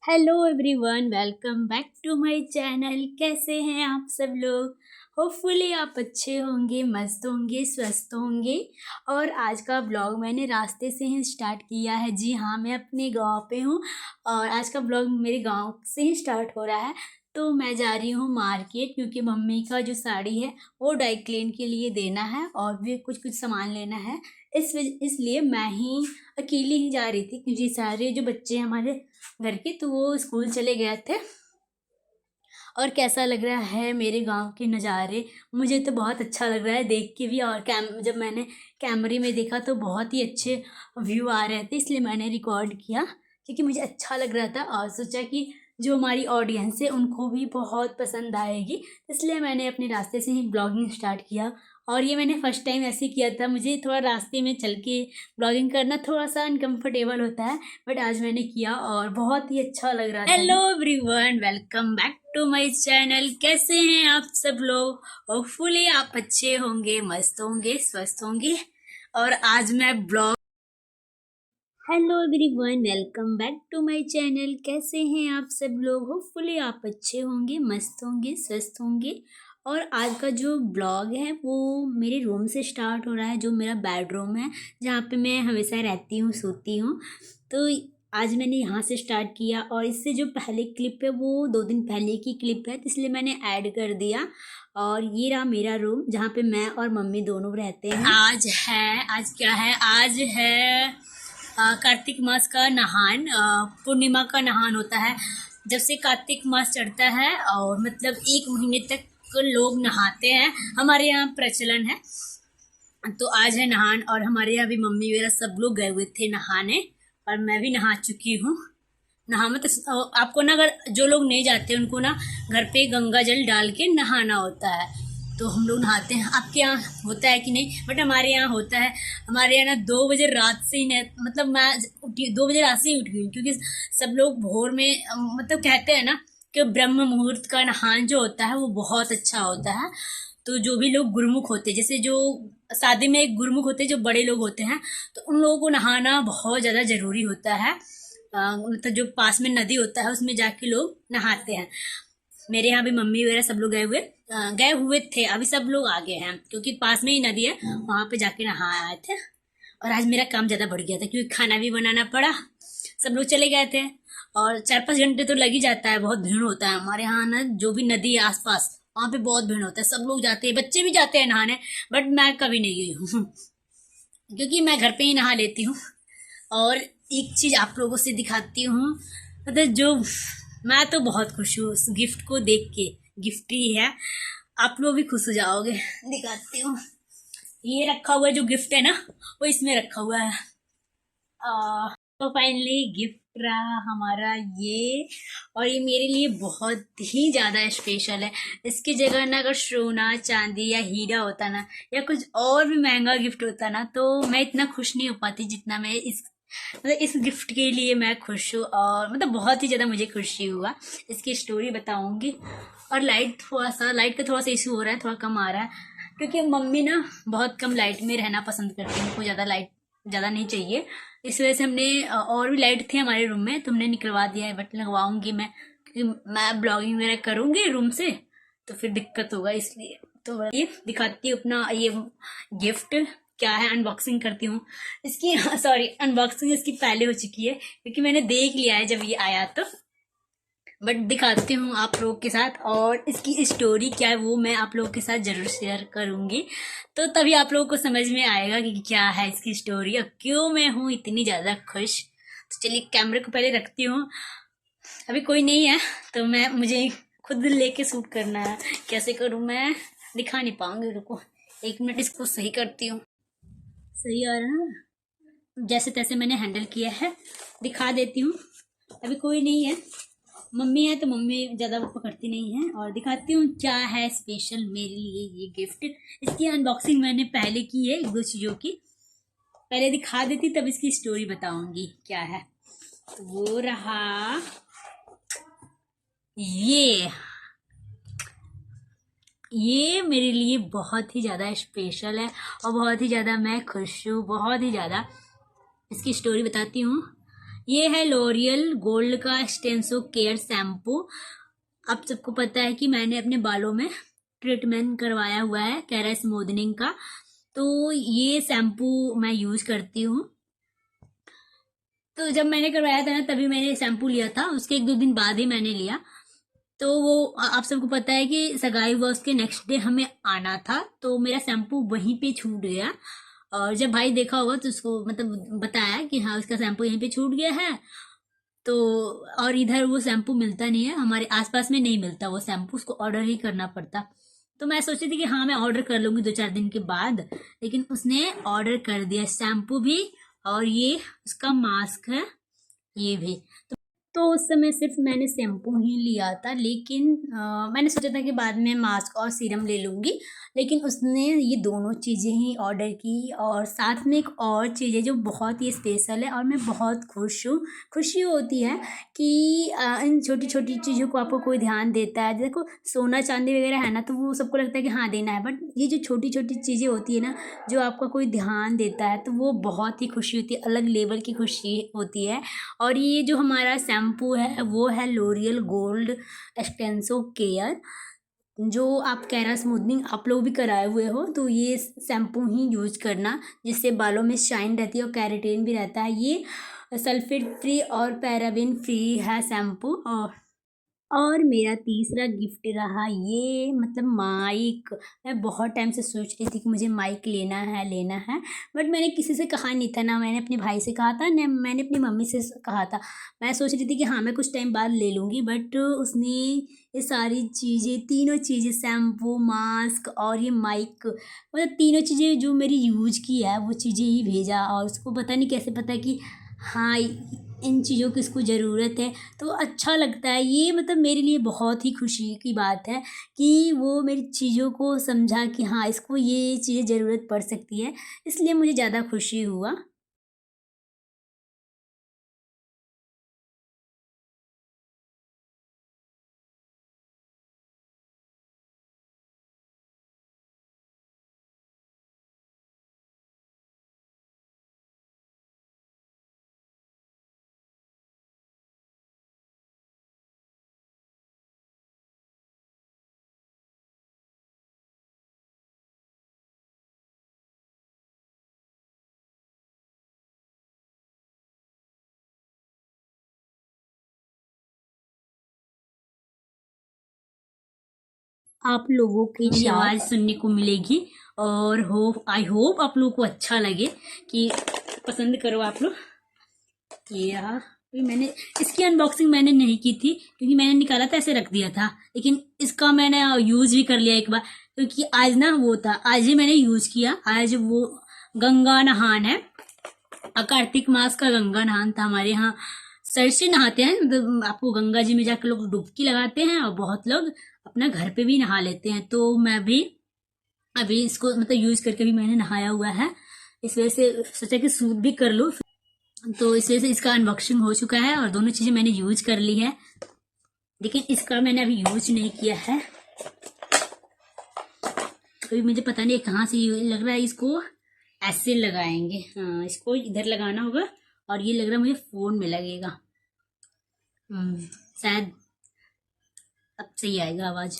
Hello everyone, welcome back to my channel. कैसे हैं आप सब लोग? होपफुली आप अच्छे होंगे, मस्त होंगे, स्वस्थ होंगे। और आज का ब्लॉग मैंने रास्ते से ही स्टार्ट किया है। जी हाँ, मैं अपने गांव पे हूँ और आज का ब्लॉग मेरे गांव से ही स्टार्ट हो रहा है। तो मैं जा रही हूँ मार्केट, क्योंकि मम्मी का जो साड़ी है वो ड्राई क्लीन के लिए देना है और भी कुछ कुछ सामान लेना है। इसलिए मैं ही अकेली ही जा रही थी, क्योंकि सारे जो बच्चे हमारे घर के तो वो स्कूल चले गए थे। और कैसा लग रहा है मेरे गांव के नज़ारे? मुझे तो बहुत अच्छा लग रहा है देख के भी। और जब मैंने कैमरे में देखा तो बहुत ही अच्छे व्यू आ रहे थे, इसलिए मैंने रिकॉर्ड किया, क्योंकि मुझे अच्छा लग रहा था और सोचा कि जो हमारी ऑडियंस है उनको भी बहुत पसंद आएगी, इसलिए मैंने अपने रास्ते से ही ब्लॉगिंग स्टार्ट किया। और ये मैंने फ़र्स्ट टाइम ऐसे किया था। मुझे थोड़ा रास्ते में चल के ब्लॉगिंग करना थोड़ा सा अनकम्फर्टेबल होता है, बट आज मैंने किया और बहुत ही अच्छा लग रहा था। Hello everyone, welcome back to my channel. कैसे हैं आप सब लोग? होपफुली आप अच्छे होंगे, मस्त होंगे, स्वस्थ होंगे। और आज मैं blog hello everyone, welcome back to my channel. कैसे हैं आप सब लोग? होपफुली आप अच्छे होंगे, मस्त होंगे, स्वस्थ होंगे। और आज का जो ब्लॉग है वो मेरे रूम से स्टार्ट हो रहा है, जो मेरा बेडरूम है, जहाँ पे मैं हमेशा रहती हूँ, सोती हूँ। तो आज मैंने यहाँ से स्टार्ट किया और इससे जो पहले क्लिप है वो 2 दिन पहले की क्लिप है, तो इसलिए मैंने ऐड कर दिया। और ये रहा मेरा रूम, जहाँ पे मैं और मम्मी दोनों रहते हैं। आज क्या है? आज है कार्तिक मास का नहान। पूर्णिमा का नहान होता है जब से कार्तिक मास चढ़ता है, और मतलब 1 महीने तक लोग नहाते हैं, हमारे यहाँ प्रचलन है। तो आज है नहान और हमारे यहाँ भी मम्मी वगैरह सब लोग गए हुए थे नहाने, और मैं भी नहा चुकी हूँ। नहा मतलब आपको ना, अगर जो लोग नहीं जाते उनको ना घर पे गंगा जल डाल के नहाना होता है, तो हम लोग नहाते हैं। आपके यहाँ होता है कि नहीं? बट हमारे यहाँ होता है। हमारे यहाँ ना 2 बजे रात से ही मतलब मैं उठी 2 बजे रात से ही उठ गई, क्योंकि सब लोग भोर में मतलब कहते हैं ना कि ब्रह्म मुहूर्त का नहान जो होता है वो बहुत अच्छा होता है। तो जो भी लोग गुरुमुख होते हैं, जैसे जो शादी में एक गुरुमुख होते हैं, जो बड़े लोग होते हैं, तो उन लोगों को नहाना बहुत ज़्यादा ज़रूरी होता है। मतलब जो पास में नदी होता है उसमें जाके लोग नहाते हैं। मेरे यहाँ भी मम्मी वगैरह सब लोग गए हुए थे। अभी सब लोग आ गए हैं, क्योंकि पास में ही नदी है, वहाँ पे जाके नहा आए थे। और आज मेरा काम ज़्यादा बढ़ गया था, क्योंकि खाना भी बनाना पड़ा, सब लोग चले गए थे। और 4-5 घंटे तो लग ही जाता है, बहुत भीड़ होता है हमारे यहाँ ना, जो भी नदी है आसपास वहाँ पे बहुत भीड़ होता है। सब लोग जाते हैं, बच्चे भी जाते हैं नहाने, बट मैं कभी नहीं गई हूँ क्योंकि मैं घर पे ही नहा लेती हूँ। और एक चीज़ आप लोगों से दिखाती हूँ, मतलब जो मैं तो बहुत खुश हूँ उस गिफ्ट को देख के। गिफ्ट ही है, आप लोग भी खुश हो जाओगे। दिखाती हूँ, ये रखा हुआ है जो गिफ्ट है ना, वो इसमें रखा हुआ है। तो फाइनली गिफ्ट रहा हमारा ये। और ये मेरे लिए बहुत ही ज़्यादा स्पेशल है। इसकी जगह ना अगर सोना चांदी या हीरा होता ना, या कुछ और भी महंगा गिफ्ट होता ना, तो मैं इतना खुश नहीं हो पाती जितना मैं इस गिफ्ट के लिए मैं खुश हूँ। और मतलब बहुत ही ज़्यादा मुझे खुशी हुआ। इसकी स्टोरी बताऊंगी। और लाइट का थोड़ा सा इशू हो रहा है, थोड़ा कम आ रहा है, क्योंकि मम्मी ना बहुत कम लाइट में रहना पसंद करती है, उनको ज़्यादा लाइट ज़्यादा नहीं चाहिए। इस वजह से हमने और भी लाइट थी हमारे रूम में तो हमने निकलवा दिया है, बट लगवाऊंगी मैं, क्योंकि मैं ब्लॉगिंग वगैरह करूँगी रूम से तो फिर दिक्कत होगा, इसलिए। तो ये दिखाती हूँ अपना ये गिफ्ट क्या है, अनबॉक्सिंग करती हूँ इसकी। सॉरी, अनबॉक्सिंग इसकी पहले हो चुकी है, क्योंकि मैंने देख लिया है जब ये आया तो। बट दिखाती हूँ आप लोगों के साथ, और इसकी स्टोरी क्या है वो मैं आप लोगों के साथ ज़रूर शेयर करूँगी। तो तभी आप लोगों को समझ में आएगा कि क्या है इसकी स्टोरी और क्यों मैं हूँ इतनी ज़्यादा खुश। तो चलिए कैमरे को पहले रखती हूँ। अभी कोई नहीं है तो मुझे खुद लेके शूट करना है। कैसे करूँ मैं, दिखा नहीं पाऊँगी। रुको 1 मिनट, इसको सही करती हूँ। सही आ रहा है, जैसे तैसे मैंने हैंडल किया है, दिखा देती हूँ। अभी कोई नहीं है, मम्मी है तो मम्मी ज़्यादा वो पकड़ती नहीं है। और दिखाती हूँ क्या है स्पेशल मेरे लिए ये गिफ्ट। इसकी अनबॉक्सिंग मैंने पहले की है 1-2 चीज़ों की, पहले दिखा देती तब इसकी स्टोरी बताऊंगी क्या है। तो वो रहा ये मेरे लिए बहुत ही ज़्यादा स्पेशल है और बहुत ही ज़्यादा मैं खुश हूँ, बहुत ही ज़्यादा। इसकी स्टोरी बताती हूँ। ये है लॉरियल गोल्ड का एक्सटेंसो केयर शैम्पू। आप सबको पता है कि मैंने अपने बालों में ट्रीटमेंट करवाया हुआ है केरा स्मूदनिंग का, तो ये शैम्पू मैं यूज करती हूँ। तो जब मैंने करवाया था ना तभी मैंने शैम्पू लिया था, उसके 1-2 दिन बाद ही मैंने लिया। तो वो आप सबको पता है कि सगाई हुआ उसके नेक्स्ट डे हमें आना था, तो मेरा शैम्पू वहीं पे छूट गया। और जब भाई देखा होगा तो उसको मतलब बताया कि हाँ उसका शैम्पू यहीं पे छूट गया है। तो और इधर वो शैम्पू मिलता नहीं है, हमारे आसपास में नहीं मिलता वो शैम्पू, उसको ऑर्डर ही करना पड़ता। तो मैं सोची थी कि हाँ मैं ऑर्डर कर लूंगी 2-4 दिन के बाद, लेकिन उसने ऑर्डर कर दिया शैम्पू भी, और ये उसका मास्क है ये भी। तो उस समय सिर्फ मैंने शैम्पू ही लिया था, लेकिन मैंने सोचा था कि बाद में मास्क और सीरम ले लूँगी, लेकिन उसने ये दोनों चीज़ें ही ऑर्डर की। और साथ में एक और चीज़ है जो बहुत ही स्पेशल है और मैं बहुत खुश हूँ। खुशी होती है कि इन छोटी छोटी चीज़ों को आपको कोई ध्यान देता है। देखो सोना चांदी वगैरह है ना, तो वो सबको लगता है कि हाँ देना है, बट ये जो छोटी छोटी चीज़ें होती है ना, जो आपका कोई ध्यान देता है, तो वो बहुत ही खुशी होती है, अलग लेवल की खुशी होती है। और ये जो हमारा शैम्पू है वो है लॉरियल गोल्ड एक्सटेंसो केयर, जो आप केरा स्मूथनिंग आप लोग भी कराए हुए हो तो ये शैम्पू ही यूज करना, जिससे बालों में शाइन रहती है और कैरेटीन भी रहता है। ये सल्फेट फ्री और पैराबेन फ्री है शैम्पू। और मेरा तीसरा गिफ्ट रहा ये, मतलब माइक। मैं बहुत टाइम से सोच रही थी कि मुझे माइक लेना है, बट मैंने किसी से कहा नहीं था, ना मैंने अपने भाई से कहा था ना मैंने अपनी मम्मी से कहा था। मैं सोच रही थी कि हाँ मैं कुछ टाइम बाद ले लूँगी, बट उसने ये सारी चीज़ें, तीनों चीज़ें, शैम्पू, मास्क और ये माइक, मतलब तीनों चीज़ें जो मेरी यूज की है वो चीज़ें ही भेजा। और उसको पता नहीं कैसे पता कि हाँ इन चीज़ों की इसको ज़रूरत है, तो अच्छा लगता है ये। मतलब मेरे लिए बहुत ही खुशी की बात है कि वो मेरी चीज़ों को समझा कि हाँ इसको ये चीज़ें ज़रूरत पड़ सकती है, इसलिए मुझे ज़्यादा खुशी हुआ। आप लोगों की मेरी आवाज़ सुनने को मिलेगी, और आई होप आप लोगों को अच्छा लगे, कि पसंद करो आप लोग। ये रहा। अभी मैंने इसकी अनबॉक्सिंग मैंने नहीं की थी क्योंकि मैंने निकाला था ऐसे रख दिया था, लेकिन इसका मैंने यूज भी कर लिया एक बार, क्योंकि आज ना वो था, आज ही मैंने यूज किया। आज वो गंगा नहान है, कार्तिक मास का गंगा नहान था। हमारे यहाँ सर से नहाते हैं, मतलब आपको गंगा जी में जाकर लोग डुबकी लगाते हैं, और बहुत लोग अपना घर पे भी नहा लेते हैं। तो मैं भी अभी इसको मतलब यूज करके भी मैंने नहाया हुआ है, इस वजह से सोचा कि सूट भी कर लूँ। तो इस वजह से इसका अनबॉक्सिंग हो चुका है और दोनों चीजें मैंने यूज कर ली है, लेकिन इसका मैंने अभी यूज नहीं किया है। अभी मुझे पता नहीं कहाँ से लग रहा है, इसको ऐसे लगाएंगे, हाँ इसको इधर लगाना होगा, और ये लग रहा है मुझे फोन में लगेगा। शायद अब सही आएगा आवाज।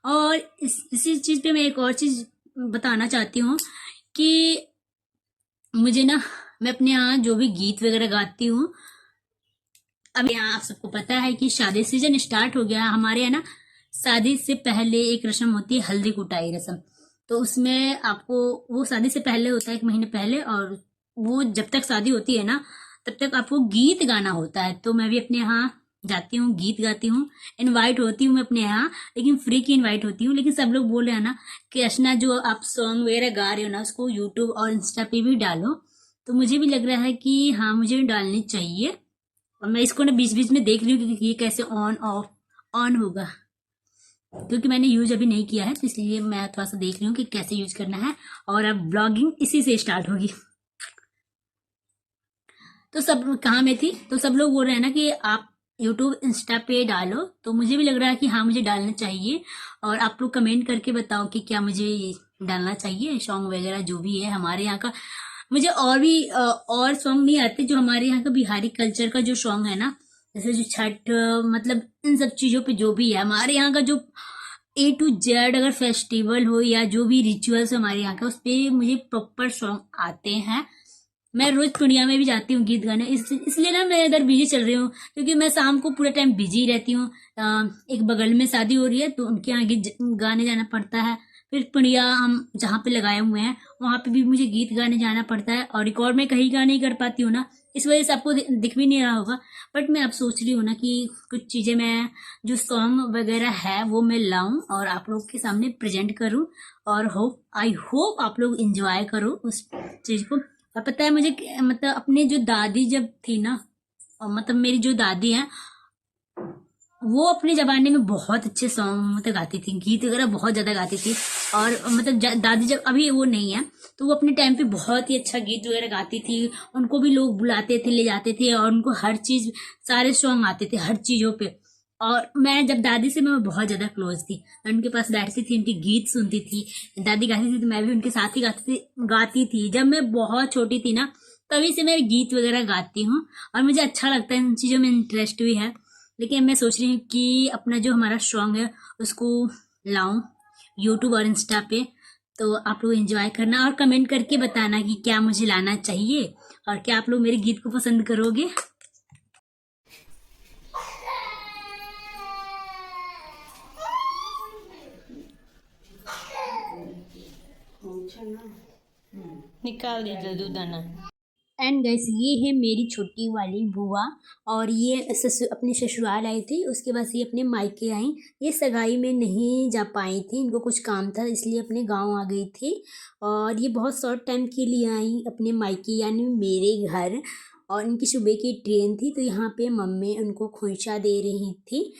और इसी चीज पे मैं एक और चीज बताना चाहती हूँ कि मुझे ना, मैं अपने यहाँ जो भी गीत वगैरह गाती हूँ, अब यहाँ आप सबको पता है कि शादी सीजन स्टार्ट हो गया हमारे यहाँ ना। शादी से पहले एक रस्म होती है, हल्दी कुटाई रस्म। तो उसमें आपको, वो शादी से पहले होता है 1 महीने पहले, और वो जब तक शादी होती है ना तब तक आपको गीत गाना होता है। तो मैं भी अपने यहाँ जाती हूँ, गीत गाती हूँ, इनवाइट होती हूँ मैं अपने यहाँ, लेकिन फ्री की इनवाइट होती हूँ। लेकिन सब लोग बोल रहे हैं ना कि अर्चना जो आप सॉन्ग वगैरह गा रहे हो ना उसको यूट्यूब और इंस्टा पे भी डालो, तो मुझे भी लग रहा है कि हाँ मुझे भी डालनी चाहिए। और मैं इसको ना बीच बीच में देख रही हूँ कि ये कैसे ऑन ऑफ ऑन होगा, क्योंकि मैंने यूज अभी नहीं किया है, तो इसलिए मैं थोड़ा सा देख रही हूँ कि कैसे यूज करना है। और अब ब्लॉगिंग इसी से स्टार्ट होगी। तो सब कहाँ में थी, तो सब लोग बोल रहे हैं ना कि आप यूट्यूब इंस्टा पे डालो, तो मुझे भी लग रहा है कि हाँ मुझे डालना चाहिए। और आप लोग कमेंट करके बताओ कि क्या मुझे डालना चाहिए सॉन्ग वगैरह जो भी है हमारे यहाँ का। मुझे और भी और सॉन्ग नहीं आते जो हमारे यहाँ का बिहारी कल्चर का जो सॉन्ग है ना, जैसे जो छठ मतलब इन सब चीज़ों पे जो भी है हमारे यहाँ का जो ए टू जेड, अगर फेस्टिवल हो या जो भी रिचुअल्स हमारे यहाँ का, उस पर मुझे प्रॉपर सॉन्ग आते हैं। मैं रोज पूर्णिया में भी जाती हूँ गीत गाने, इसलिए ना मैं इधर बिजी चल रही हूँ, क्योंकि मैं शाम को पूरा टाइम बिजी रहती हूँ। एक बगल में शादी हो रही है तो उनके यहाँ गीत गाने जाना पड़ता है। फिर पूर्णिया हम जहाँ पे लगाए हुए हैं वहाँ पे भी मुझे गीत गाने जाना पड़ता है, और रिकॉर्ड में कहीं गा नहीं कर पाती हूँ ना, इस वजह से आपको दिख भी नहीं रहा होगा। बट मैं अब सोच रही हूँ ना कि कुछ चीज़ें मैं जो सॉन्ग वगैरह है वो मैं लाऊं और आप लोग के सामने प्रेजेंट करूं, और आई होप आप लोग इंजॉय करो उस चीज़ को। और पता है मुझे मतलब अपने जो दादी जब थी ना, और मतलब मेरी जो दादी हैं, वो अपने जमाने में बहुत अच्छे सॉन्ग मतलब गाती थी, गीत वगैरह बहुत ज्यादा गाती थी। और मतलब दादी जब, अभी वो नहीं है, तो वो अपने टाइम पे बहुत ही अच्छा गीत वगैरह गाती थी। उनको भी लोग बुलाते थे, ले जाते थे, और उनको हर चीज, सारे सॉन्ग आते थे हर चीजों पे। और मैं जब दादी से मैं बहुत ज्यादा क्लोज थी, मैं उनके पास बैठती थी, उनके गीत सुनती थी, दादी गाती थी तो मैं भी उनके साथ ही गाती थी। जब मैं बहुत छोटी थी ना, तभी से मैं गीत वगैरह गाती हूँ, और मुझे अच्छा लगता है, इन चीज़ों में इंटरेस्ट भी है। लेकिन मैं सोच रही हूँ कि अपना जो हमारा सॉन्ग है उसको लाऊं यूट्यूब और इंस्टा पे। तो आप लोग एंजॉय करना और कमेंट करके बताना कि क्या मुझे लाना चाहिए, और क्या आप लोग मेरे गीत को पसंद करोगे। निकाल दीजिए दूधाना। एंड गैस ये है मेरी छोटी वाली बुआ, और ये अपने ससुराल आई थी, उसके बाद ये अपने मायके आई। ये सगाई में नहीं जा पाई थी, इनको कुछ काम था इसलिए अपने गांव आ गई थी, और ये बहुत शॉर्ट टाइम के लिए आई अपने मायके यानी मेरे घर। और इनकी सुबह की ट्रेन थी, तो यहाँ पे मम्मी उनको खोइंचा दे रही थी।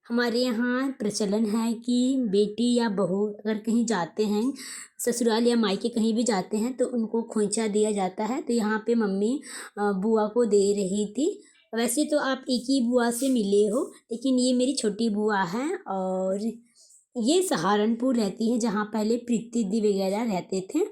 हमारे यहाँ प्रचलन है कि बेटी या बहू अगर कहीं जाते हैं, ससुराल या मायके कहीं भी जाते हैं, तो उनको खोइंचा दिया जाता है। तो यहाँ पे मम्मी बुआ को दे रही थी। वैसे तो आप एक ही बुआ से मिले हो, लेकिन ये मेरी छोटी बुआ है, और ये सहारनपुर रहती है जहाँ पहले प्रीति दी वगैरह रहते थे।